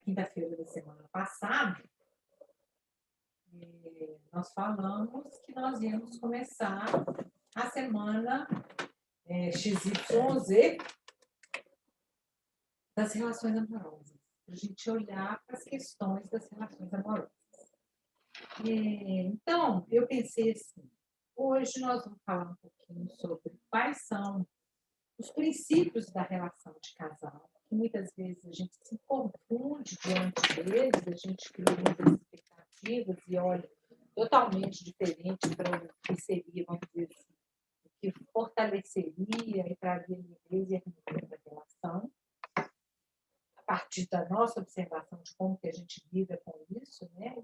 quinta-feira da semana passada, nós falamos que nós íamos começar a semana XYZ das relações amorosas, para a gente olhar para as questões das relações amorosas. Então, eu pensei assim, hoje nós vamos falar um pouquinho sobre quais são os princípios da relação de casal, que muitas vezes a gente se confunde diante deles, a gente cria muitas expectativas e olha totalmente diferente para o que seria, vamos dizer assim, o que fortaleceria e traria limpeza e harmonia para a relação, a partir da nossa observação de como que a gente lida com isso, né?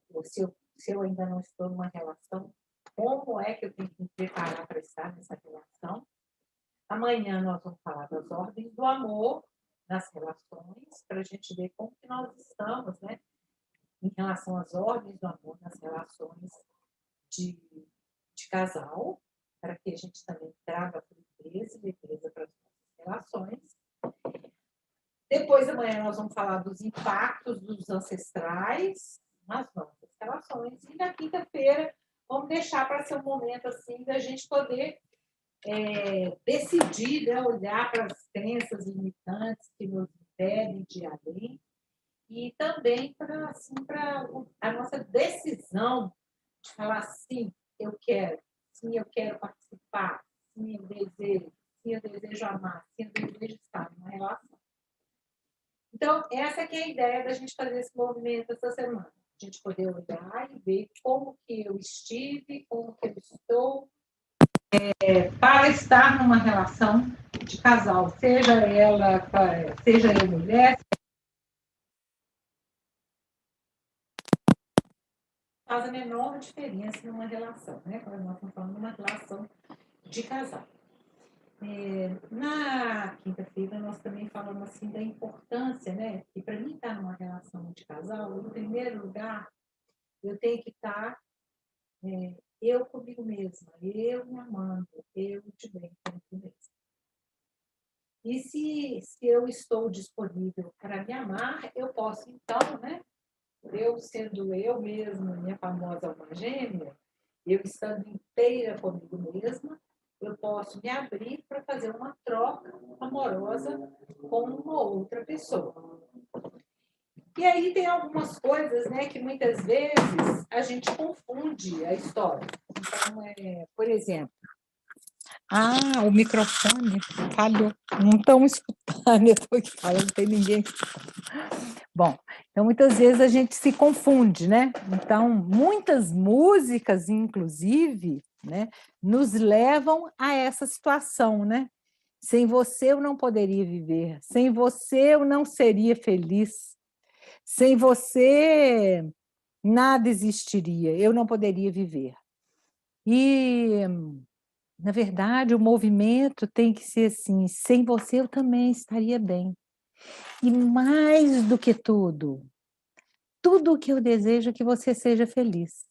Ou se eu ainda não estou numa relação, como é que eu tenho que me preparar para estar nessa relação? Amanhã nós vamos falar das ordens do amor nas relações, para a gente ver como que nós estamos, né, em relação às ordens do amor nas relações de, de casal, para que a gente também traga fluidez e leveza para as nossas relações. Depois, amanhã, nós vamos falar dos impactos dos ancestrais nas nossas relações. E na quinta-feira, vamos deixar para ser um momento assim da gente poder decidir, né, olhar para as crenças limitantes que nos impedem de ir além e também para assim, a nossa decisão de falar sim, eu quero participar, sim, eu desejo amar, sim, eu desejo estar numa relação. Então, essa que é a ideia da gente fazer esse movimento essa semana. A gente poder olhar e ver como que eu estive, como que eu estou, para estar numa relação de casal, seja eu mulher, faz a menor diferença numa relação, né? Quando nós estamos falando de uma relação de casal. Na quinta-feira, nós também falamos assim da importância, né? Que para mim estar numa relação de casal, em primeiro lugar, eu tenho que estar eu comigo mesma, eu me amando, eu de bem comigo mesma. E se eu estou disponível para me amar, eu posso, então, né? Eu sendo eu mesma, minha famosa alma gêmea, eu estando inteira comigo mesma, eu posso me abrir para fazer uma troca amorosa com uma outra pessoa. E aí tem algumas coisas, né, que muitas vezes a gente confunde a história. Então, por exemplo, o microfone falhou. Não estão escutando, eu estou aqui falando, não tem ninguém escutando. Bom, então muitas vezes a gente se confunde, né? Então, muitas músicas, inclusive, né, nos levam a essa situação, né? Sem você eu não poderia viver, sem você eu não seria feliz, sem você nada existiria, eu não poderia viver. E, na verdade, o movimento tem que ser assim, sem você eu também estaria bem. E mais do que tudo o que eu desejo é que você seja feliz.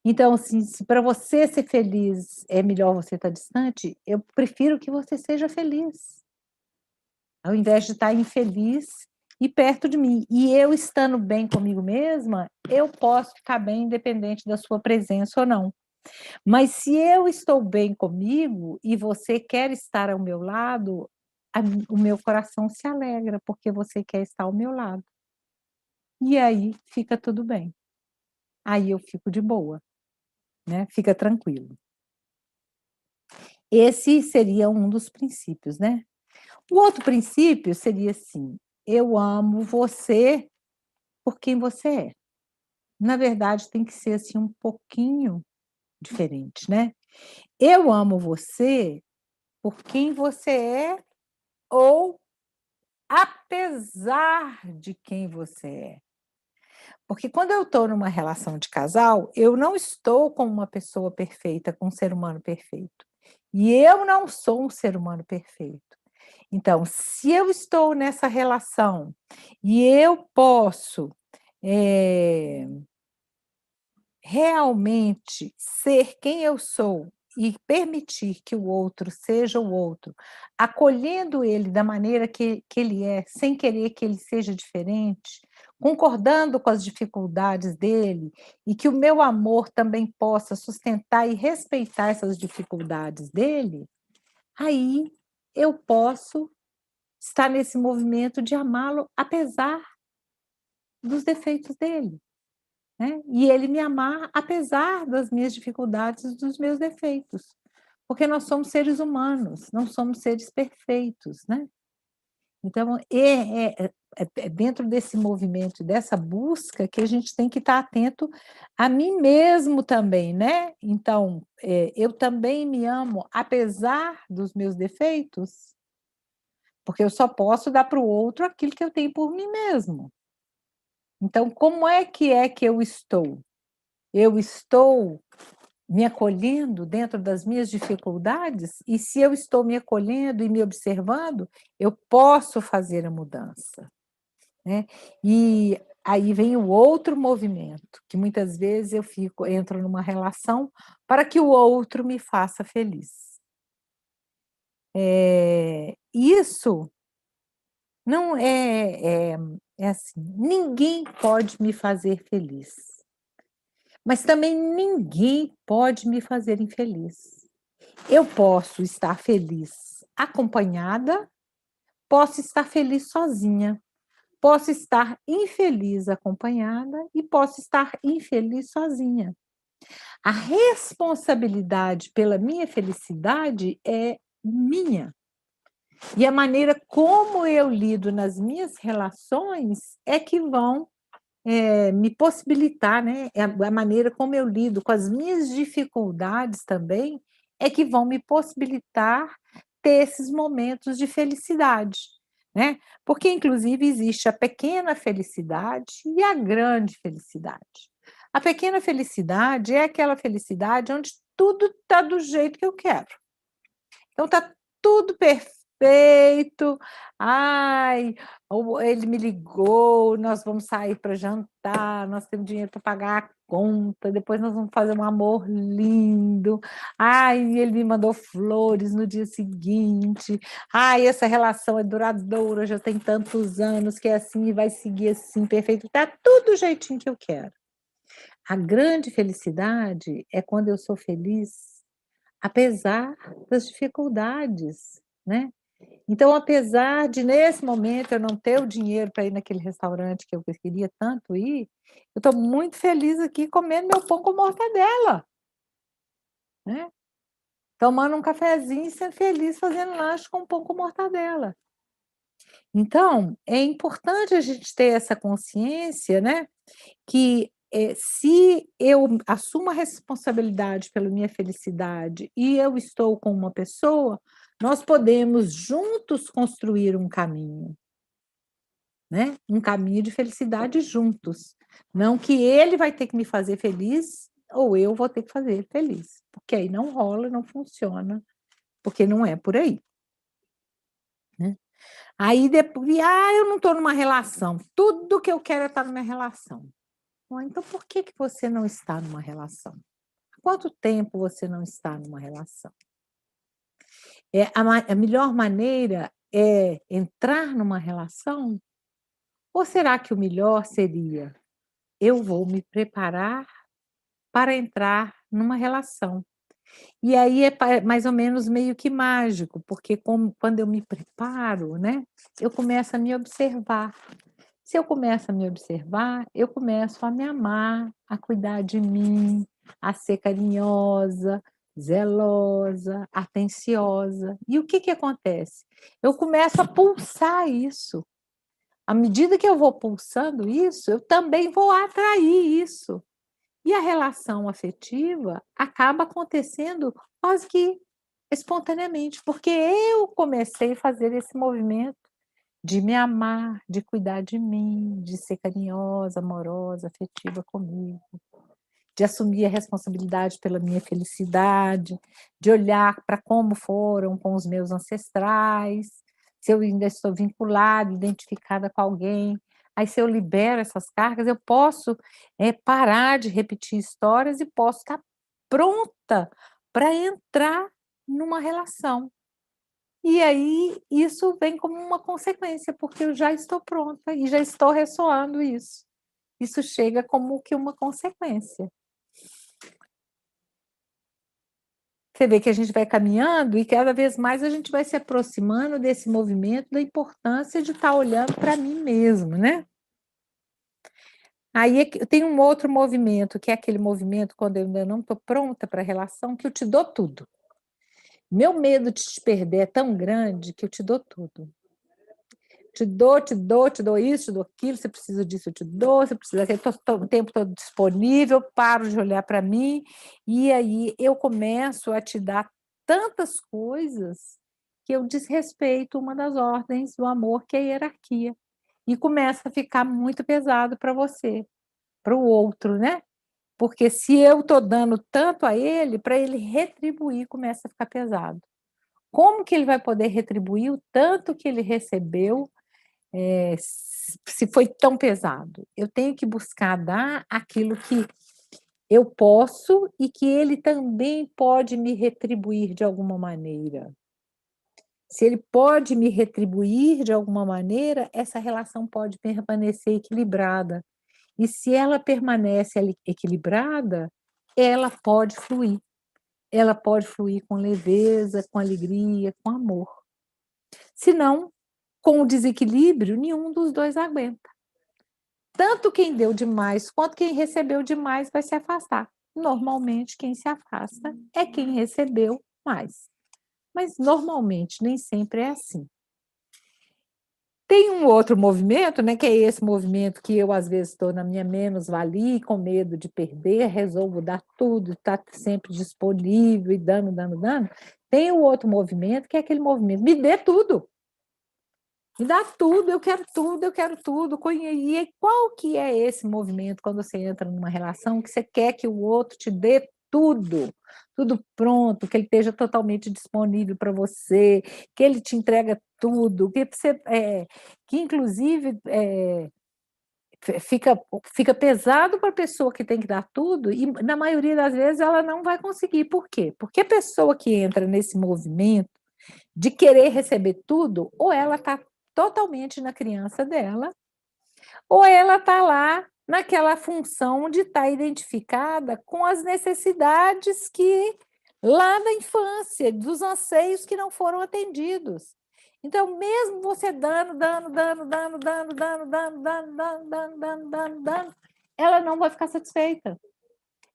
Então, assim, se para você ser feliz é melhor você estar distante, eu prefiro que você seja feliz, ao invés de estar infeliz e perto de mim. E eu estando bem comigo mesma, eu posso ficar bem independente da sua presença ou não. Mas se eu estou bem comigo e você quer estar ao meu lado, o meu coração se alegra, porque você quer estar ao meu lado. E aí fica tudo bem. Aí eu fico de boa, né? Fica tranquilo. Esse seria um dos princípios, né? O outro princípio seria assim: eu amo você por quem você é. Na verdade, tem que ser assim um pouquinho diferente, né? Eu amo você por quem você é ou apesar de quem você é. Porque quando eu estou numa relação de casal, eu não estou com uma pessoa perfeita, com um ser humano perfeito. E eu não sou um ser humano perfeito. Então, se eu estou nessa relação e eu posso realmente ser quem eu sou e permitir que o outro seja o outro, acolhendo ele da maneira que ele é, sem querer que ele seja diferente, concordando com as dificuldades dele, e que o meu amor também possa sustentar e respeitar essas dificuldades dele, aí eu posso estar nesse movimento de amá-lo apesar dos defeitos dele, né, e ele me amar apesar das minhas dificuldades e dos meus defeitos, porque nós somos seres humanos, não somos seres perfeitos, né. Então, é dentro desse movimento, dessa busca que a gente tem que estar atento a mim mesmo também, né. Então, eu também me amo apesar dos meus defeitos, porque eu só posso dar para o outro aquilo que eu tenho por mim mesmo. Então, como é que eu estou? Eu estou me acolhendo dentro das minhas dificuldades? E se eu estou me acolhendo e me observando, eu posso fazer a mudança, né. E aí vem o outro movimento, que muitas vezes entro numa relação para que o outro me faça feliz. Isso não é assim, ninguém pode me fazer feliz. Mas também ninguém pode me fazer infeliz. Eu posso estar feliz acompanhada, posso estar feliz sozinha, posso estar infeliz acompanhada e posso estar infeliz sozinha. A responsabilidade pela minha felicidade é minha. E a maneira como eu lido nas minhas relações é que vão me possibilitar, né, a maneira como eu lido com as minhas dificuldades também, é que vão me possibilitar ter esses momentos de felicidade, né. Porque inclusive existe a pequena felicidade e a grande felicidade. A pequena felicidade é aquela felicidade onde tudo está do jeito que eu quero. Então está tudo perfeito. Ai, ele me ligou, nós vamos sair para jantar, nós temos dinheiro para pagar a conta, depois nós vamos fazer um amor lindo. Ai, ele me mandou flores no dia seguinte. Ai, essa relação é duradoura, já tem tantos anos que é assim e vai seguir assim, perfeito. Tá tudo do jeitinho que eu quero. A grande felicidade é quando eu sou feliz apesar das dificuldades, né. Então, apesar de nesse momento eu não ter o dinheiro para ir naquele restaurante que eu queria tanto ir, eu estou muito feliz aqui comendo meu pão com mortadela, né, tomando um cafezinho e sendo feliz fazendo lanche com pão com mortadela. Então, é importante a gente ter essa consciência, né, que, se eu assumo a responsabilidade pela minha felicidade e eu estou com uma pessoa, nós podemos juntos construir um caminho, né, um caminho de felicidade juntos. Não que ele vai ter que me fazer feliz ou eu vou ter que fazer ele feliz, porque aí não rola, não funciona, porque não é por aí, né. Aí depois eu não estou numa relação, tudo que eu quero é estar numa relação". Ó, então por que que você não está numa relação? Há quanto tempo você não está numa relação? A melhor maneira é entrar numa relação? Ou será que o melhor seria: eu vou me preparar para entrar numa relação? E aí é mais ou menos meio que mágico, porque como quando eu me preparo, né, eu começo a me observar. Se eu começo a me observar, eu começo a me amar, a cuidar de mim, a ser carinhosa, zelosa, atenciosa. E o que que acontece? Eu começo a pulsar isso. À medida que eu vou pulsando isso, eu também vou atrair isso. E a relação afetiva acaba acontecendo quase que espontaneamente, porque eu comecei a fazer esse movimento de me amar, de cuidar de mim, de ser carinhosa, amorosa, afetiva comigo, de assumir a responsabilidade pela minha felicidade, de olhar para como foram com os meus ancestrais, se eu ainda estou vinculada, identificada com alguém. Aí, se eu libero essas cargas, eu posso, parar de repetir histórias e posso estar pronta para entrar numa relação. E aí isso vem como uma consequência, porque eu já estou pronta e já estou ressoando isso. Isso chega como que uma consequência. Você vê que a gente vai caminhando e cada vez mais a gente vai se aproximando desse movimento da importância de estar olhando para mim mesmo, né? Aí tem um outro movimento, que é aquele movimento quando eu ainda não estou pronta para a relação, que eu te dou tudo. Meu medo de te perder é tão grande que eu te dou tudo. Te dou isso, te dou aquilo, você precisa disso, eu te dou, você precisa daquilo, estou o tempo todo disponível, paro de olhar para mim, e aí eu começo a te dar tantas coisas que eu desrespeito uma das ordens do amor, que é a hierarquia, e começa a ficar muito pesado para você, para o outro, né? Porque se eu estou dando tanto a ele, para ele retribuir começa a ficar pesado. Como que ele vai poder retribuir o tanto que ele recebeu, se foi tão pesado? Eu tenho que buscar dar aquilo que eu posso e que ele também pode me retribuir de alguma maneira. Se ele pode me retribuir de alguma maneira, essa relação pode permanecer equilibrada. E se ela permanece ali equilibrada, ela pode fluir. Ela pode fluir com leveza, com alegria, com amor. Se não, com o desequilíbrio, nenhum dos dois aguenta. Tanto quem deu demais quanto quem recebeu demais vai se afastar. Normalmente, quem se afasta é quem recebeu mais. Mas normalmente nem sempre é assim. Tem um outro movimento, né, que é esse movimento que eu às vezes estou na minha menos-valia, com medo de perder, resolvo dar tudo, estar sempre disponível e dando, dando, dando. Tem o outro movimento, que é aquele movimento, me dê tudo. Me dá tudo, eu quero tudo, eu quero tudo. E qual que é esse movimento quando você entra numa relação que você quer que o outro te dê tudo, tudo pronto, que ele esteja totalmente disponível para você, que ele te entrega tudo, que você, que inclusive fica pesado para a pessoa que tem que dar tudo, e na maioria das vezes ela não vai conseguir. Por quê? Porque a pessoa que entra nesse movimento de querer receber tudo, ou ela está totalmente na criança dela, ou ela está lá naquela função de estar identificada com as necessidades que lá da infância, dos anseios que não foram atendidos. Então, mesmo você dando, ela não vai ficar satisfeita.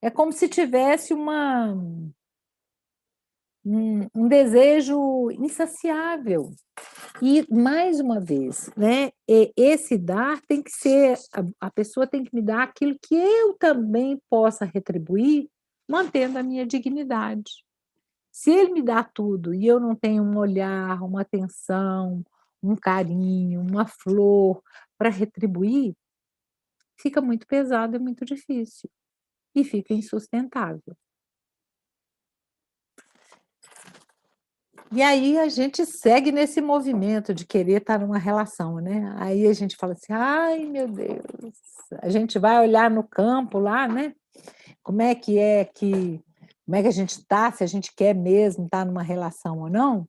É como se tivesse um desejo insaciável. E, mais uma vez, né, esse dar tem que ser, a pessoa tem que me dar aquilo que eu também possa retribuir, mantendo a minha dignidade. Se ele me dá tudo e eu não tenho um olhar, uma atenção, um carinho, uma flor para retribuir, fica muito pesado e muito difícil. E fica insustentável. E aí a gente segue nesse movimento de querer estar numa relação, né. Aí a gente fala assim: "Ai, meu Deus", a gente vai olhar no campo lá, né, como é que a gente está, se a gente quer mesmo estar numa relação ou não,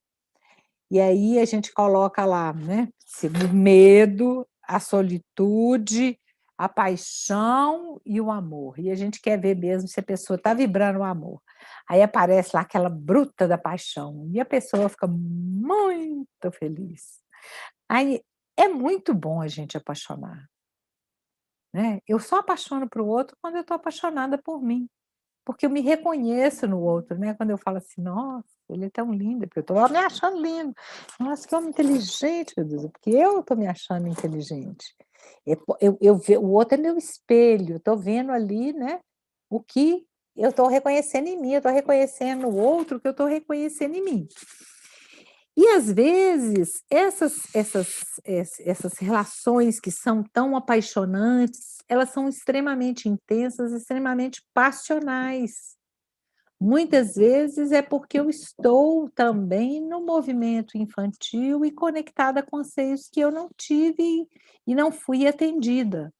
e aí a gente coloca lá, né, se o medo, a solitude, a paixão e o amor. E a gente quer ver mesmo se a pessoa está vibrando o amor. Aí aparece lá aquela bruta da paixão, e a pessoa fica muito feliz. Aí é muito bom a gente apaixonar, né. Eu só apaixono para o outro quando eu estou apaixonada por mim. Porque eu me reconheço no outro, né, quando eu falo assim: "Nossa, ele é tão lindo", porque eu estou me achando lindo. "Nossa, que homem inteligente, meu Deus", é porque eu estou me achando inteligente. Eu ve o outro é meu espelho, eu estou vendo ali, né, o que eu estou reconhecendo em mim, eu estou reconhecendo no outro o que eu estou reconhecendo em mim. E às vezes essas relações que são tão apaixonantes, elas são extremamente intensas, extremamente passionais. Muitas vezes é porque eu estou também no movimento infantil e conectada com anseios que eu não tive e não fui atendida.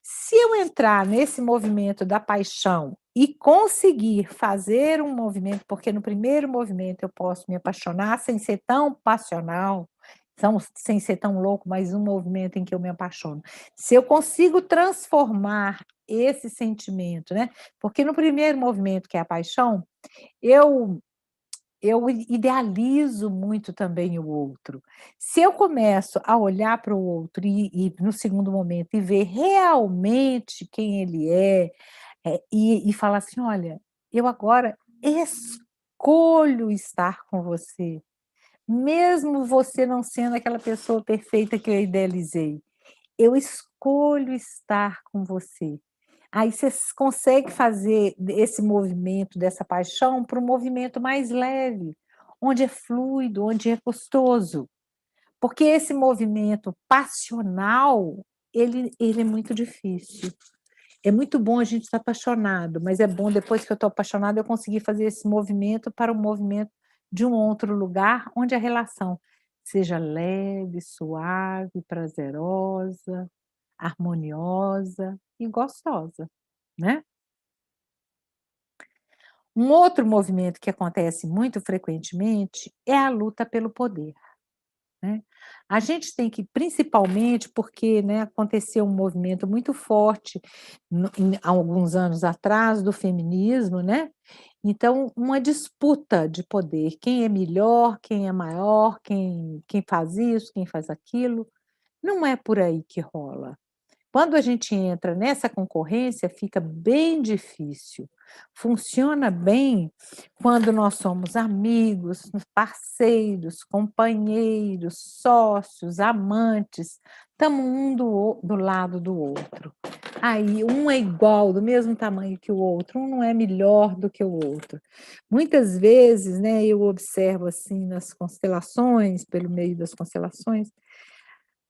Se eu entrar nesse movimento da paixão e conseguir fazer um movimento, porque no primeiro movimento eu posso me apaixonar sem ser tão passional, sem ser tão louco, mas um movimento em que eu me apaixono. Se eu consigo transformar esse sentimento, né, porque no primeiro movimento, que é a paixão, eu eu idealizo muito também o outro. Se eu começo a olhar para o outro e no segundo momento e ver realmente quem ele e falar assim: "Olha, eu agora escolho estar com você, mesmo você não sendo aquela pessoa perfeita que eu idealizei, eu escolho estar com você". Aí você consegue fazer esse movimento dessa paixão para um movimento mais leve, onde é fluido, onde é gostoso. Porque esse movimento passional, ele é muito difícil. É muito bom a gente estar apaixonado, mas é bom depois que eu estou apaixonada eu conseguir fazer esse movimento para um movimento de um outro lugar, onde a relação seja leve, suave, prazerosa, harmoniosa e gostosa, né. Um outro movimento que acontece muito frequentemente é a luta pelo poder. Né. A gente tem que principalmente porque, né, aconteceu um movimento muito forte há alguns anos atrás do feminismo, né, então uma disputa de poder, quem é melhor, quem é maior, quem faz isso, quem faz aquilo, não é por aí que rola. Quando a gente entra nessa concorrência, fica bem difícil. Funciona bem quando nós somos amigos, parceiros, companheiros, sócios, amantes, estamos um do lado do outro. Aí um é igual, do mesmo tamanho que o outro, um não é melhor do que o outro. Muitas vezes, né, eu observo assim nas constelações, pelo meio das constelações,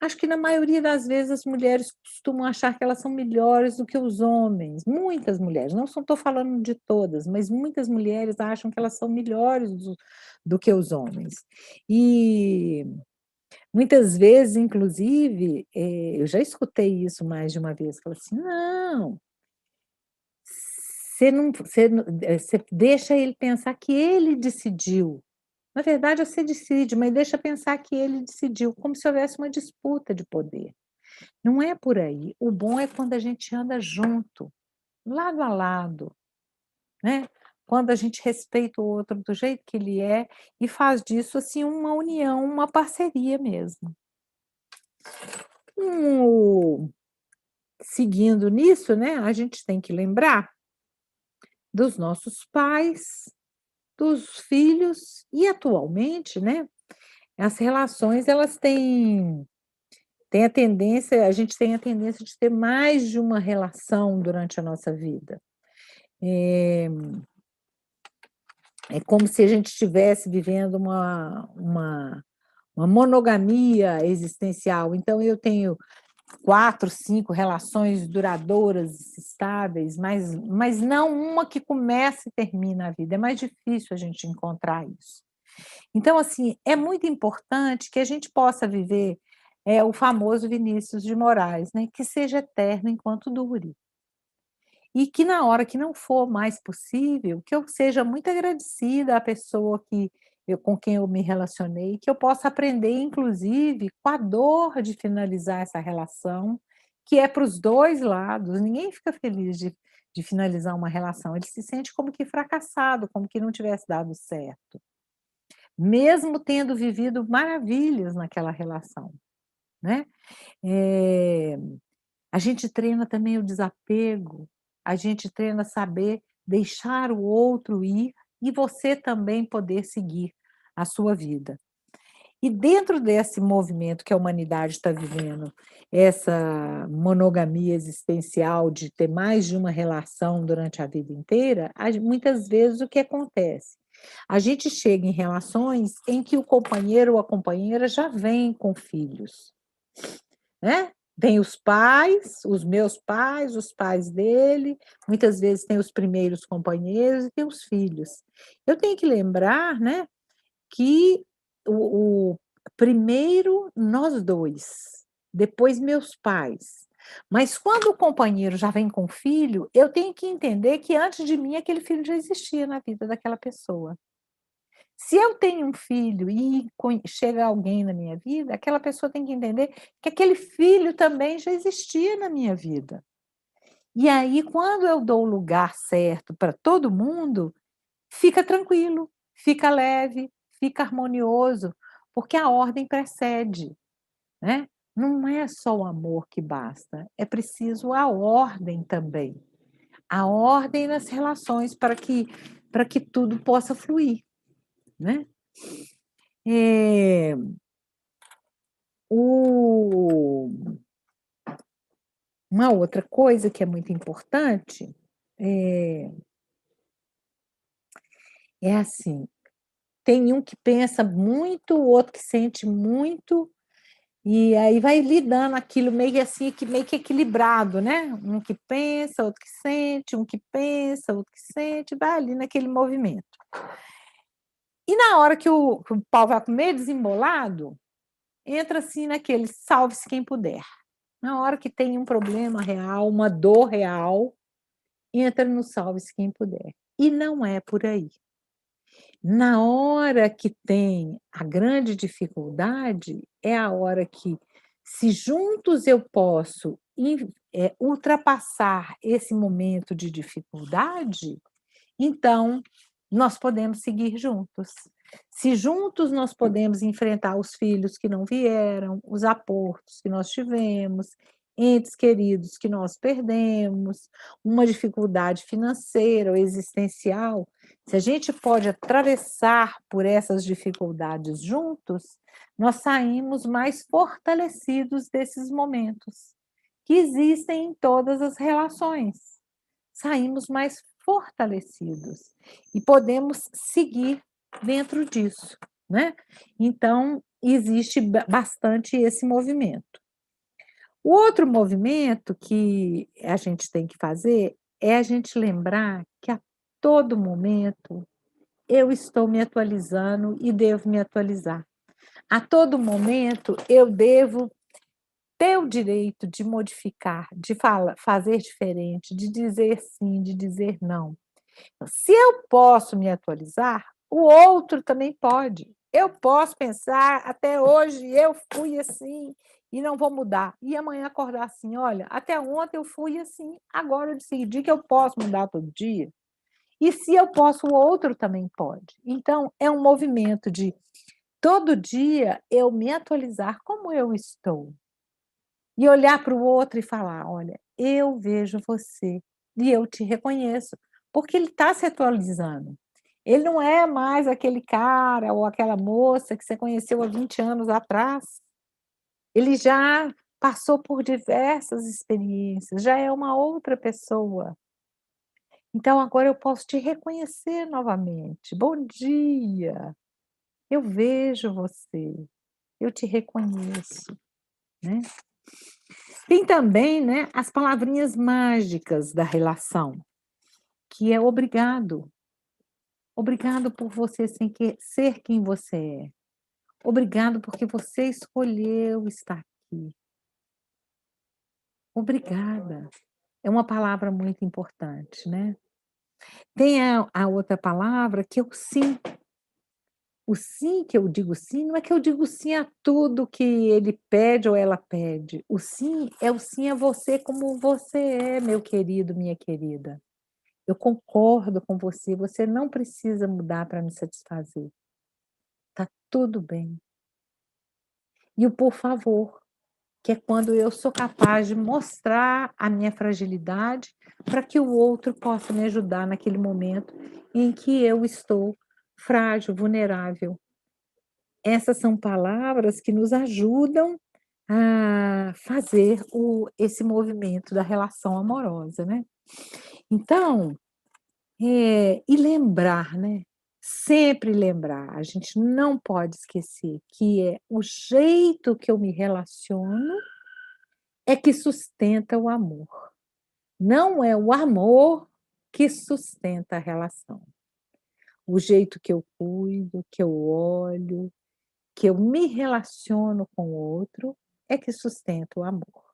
acho que na maioria das vezes as mulheres costumam achar que elas são melhores do que os homens, muitas mulheres, não estou falando de todas, mas muitas mulheres acham que elas são melhores do que os homens. E muitas vezes, inclusive, eu já escutei isso mais de uma vez, fala assim: "Não, você deixa ele pensar que ele decidiu". Na verdade, você decide, mas deixa pensar que ele decidiu, como se houvesse uma disputa de poder. Não é por aí. O bom é quando a gente anda junto, lado a lado, né. Quando a gente respeita o outro do jeito que ele é e faz disso, assim, uma união, uma parceria mesmo. O Seguindo nisso, né, a gente tem que lembrar dos nossos pais, dos filhos e atualmente, né, as relações elas a gente tem a tendência de ter mais de uma relação durante a nossa vida. Eh É como se a gente estivesse vivendo uma monogamia existencial. Então eu tenho 4, 5 relações duradouras, estáveis, mas não uma que começa e termina a vida, é mais difícil a gente encontrar isso. Então, assim, é muito importante que a gente possa viver, o famoso Vinícius de Moraes, né, que seja eterno enquanto dure. E que na hora que não for mais possível, que eu seja muito agradecida à pessoa com quem eu me relacionei, que eu possa aprender inclusive com a dor de finalizar essa relação, que é para os 2 lados, ninguém fica feliz de finalizar uma relação, ele se sente como que fracassado, como que não tivesse dado certo, mesmo tendo vivido maravilhas naquela relação, né. Eh a gente treina também o desapego, a gente treina saber deixar o outro ir e você também poder seguir a sua vida. E dentro desse movimento que a humanidade está vivendo, essa monogamia existencial de ter mais de uma relação durante a vida inteira, muitas vezes o que acontece? A gente chega em relações em que o companheiro ou a companheira já vem com filhos. Né, tem os meus pais, os pais dele, muitas vezes tem os primeiros companheiros e tem os filhos. Eu tenho que lembrar, né, que o primeiro nós 2, depois meus pais. Mas quando o companheiro já vem com filho, eu tenho que entender que antes de mim aquele filho já existia na vida daquela pessoa. Se eu tenho um filho e chega alguém na minha vida, aquela pessoa tem que entender que aquele filho também já existia na minha vida. E aí, quando eu dou o lugar certo para todo mundo, fica tranquilo, fica leve, fica harmonioso, porque a ordem precede, né. Não é só o amor que basta, é preciso a ordem também. A ordem nas relações para que tudo possa fluir, né. Eh, o uma outra coisa que é muito importante, eh, é assim, tem um que pensa muito, o outro que sente muito. E aí vai lidando aquilo meio que assim, que meio que equilibrado, né, um que pensa, outro que sente, um que pensa, outro que sente, vai ali naquele movimento. E na hora que o pau vai meio desembolado, entra assim naquele salve-se quem puder. Na hora que tem um problema real, uma dor real, entra no salve-se quem puder. E não é por aí. Na hora que tem a grande dificuldade, é a hora que, se juntos eu posso ultrapassar esse momento de dificuldade, então nós podemos seguir juntos. Se juntos nós podemos enfrentar os filhos que não vieram, os aportos que nós tivemos, entes queridos que nós perdemos, uma dificuldade financeira ou existencial, se a gente pode atravessar por essas dificuldades juntos, nós saímos mais fortalecidos desses momentos, que existem em todas as relações. Saímos mais fortalecidos e podemos seguir dentro disso, né. Então, existe bastante esse movimento. O outro movimento que a gente tem que fazer é a gente lembrar que a todo momento eu estou me atualizando e devo me atualizar. A todo momento eu devo ter o direito de modificar, de fazer diferente, de dizer sim, de dizer não. Se eu posso me atualizar, o outro também pode. Eu posso pensar, até hoje eu fui assim e não vou mudar. E amanhã acordar assim, olha, até ontem eu fui assim, agora eu decidi que eu posso mudar todo dia. E se eu posso, o outro também pode. Então, é um movimento de todo dia eu me atualizar como eu estou. E olhar para o outro e falar: "Olha, eu vejo você e eu te reconheço", porque ele está se atualizando. Ele não é mais aquele cara ou aquela moça que você conheceu há 20 anos atrás. Ele já passou por diversas experiências, já é uma outra pessoa. Então agora eu posso te reconhecer novamente. "Bom dia, eu vejo você, eu te reconheço", né. Tem também, né, as palavrinhas mágicas da relação, que é obrigado. Obrigado por você ser quem você é. Obrigado porque você escolheu estar aqui. Obrigada. É uma palavra muito importante, né. Tem a outra palavra que é o sim. O sim que eu digo sim, não é que eu digo sim a tudo que ele pede ou ela pede. O sim é o sim a você como você é, meu querido, minha querida. Eu concordo com você, você não precisa mudar para me satisfazer. Tá tudo bem. E o por favor, que é quando eu sou capaz de mostrar a minha fragilidade para que o outro possa me ajudar naquele momento em que eu estou frágil, vulnerável. Essas são palavras que nos ajudam a fazer esse movimento da relação amorosa, né. Então, e lembrar, né, sempre lembrar, a gente não pode esquecer que é o jeito que eu me relaciono é que sustenta o amor, não é o amor que sustenta a relação. O jeito que eu cuido, que eu olho, que eu me relaciono com o outro, é que sustenta o amor.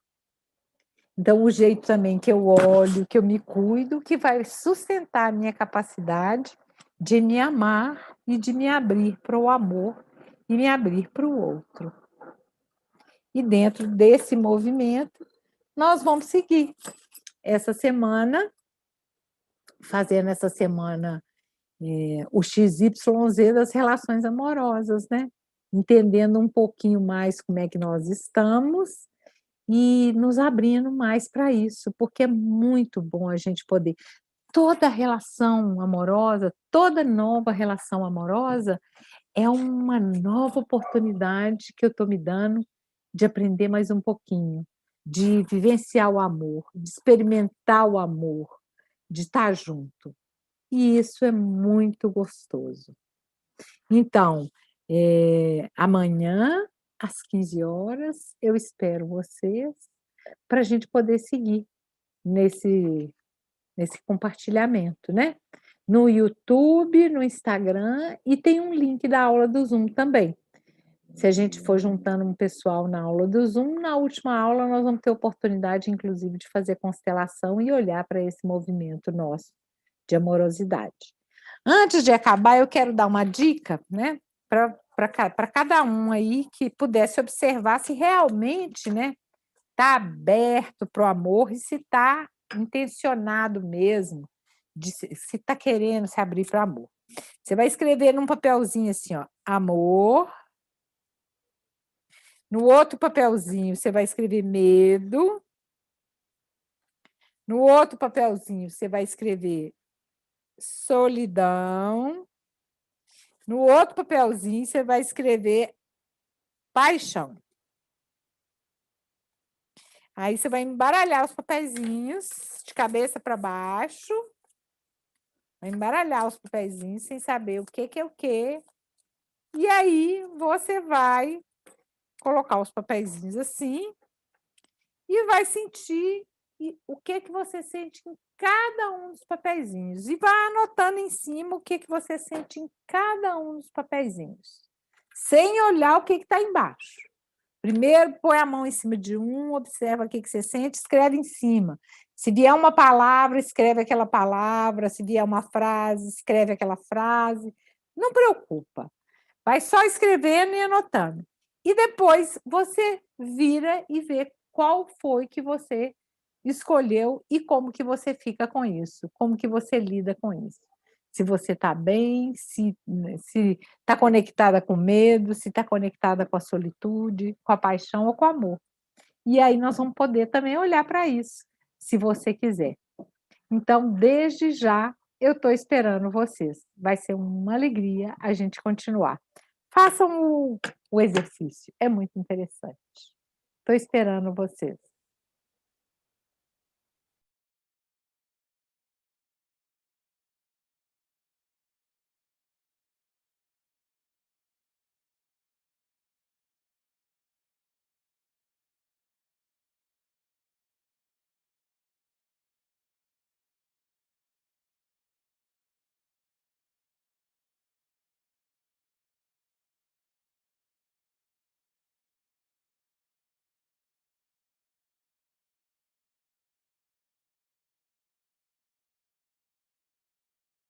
Então, o jeito também que eu olho, que eu me cuido, que vai sustentar a minha capacidade de me amar e de me abrir para o amor e me abrir para o outro. E dentro desse movimento, nós vamos seguir essa semana, fazendo essa semana o XYZ das relações amorosas, né? Entendendo um pouquinho mais como é que nós estamos e nos abrindo mais para isso, porque é muito bom a gente poder. Toda relação amorosa, toda nova relação amorosa é uma nova oportunidade que eu estou me dando de aprender mais um pouquinho, de vivenciar o amor, de experimentar o amor, de estar junto. E isso é muito gostoso. Então, amanhã, às 15 horas, eu espero vocês para a gente poder seguir nesse compartilhamento, né? No YouTube, no Instagram, e tem um link da aula do Zoom também. Se a gente for juntando um pessoal na aula do Zoom, na última aula nós vamos ter oportunidade, inclusive, de fazer constelação e olhar para esse movimento nosso de amorosidade. Antes de acabar, eu quero dar uma dica, né, para cada um aí que pudesse observar se realmente, né, está aberto para o amor e se está intencionado mesmo, se está querendo se abrir para o amor. Você vai escrever num papelzinho assim, ó, amor. No outro papelzinho, você vai escrever medo. No outro papelzinho, você vai escrever solidão. No outro papelzinho, você vai escrever paixão. Aí você vai embaralhar os papeizinhos de cabeça para baixo. Vai embaralhar os papeizinhos sem saber o que é o quê. E aí você vai colocar os papeizinhos assim e vai sentir o que você sente em cada um dos papeizinhos. E vai anotando em cima o que você sente em cada um dos papeizinhos, sem olhar o que está embaixo. Primeiro, põe a mão em cima de um, observa o que você sente, escreve em cima. Se vier uma palavra, escreve aquela palavra. Se vier uma frase, escreve aquela frase. Não preocupa. Vai só escrevendo e anotando. E depois você vira e vê qual foi que você escolheu e como que você fica com isso, como que você lida com isso. Se você está bem, se está conectada com medo, se está conectada com a solitude, com a paixão ou com o amor. E aí nós vamos poder também olhar para isso, se você quiser. Então, desde já, eu estou esperando vocês. Vai ser uma alegria a gente continuar. Façam o exercício, é muito interessante. Estou esperando vocês.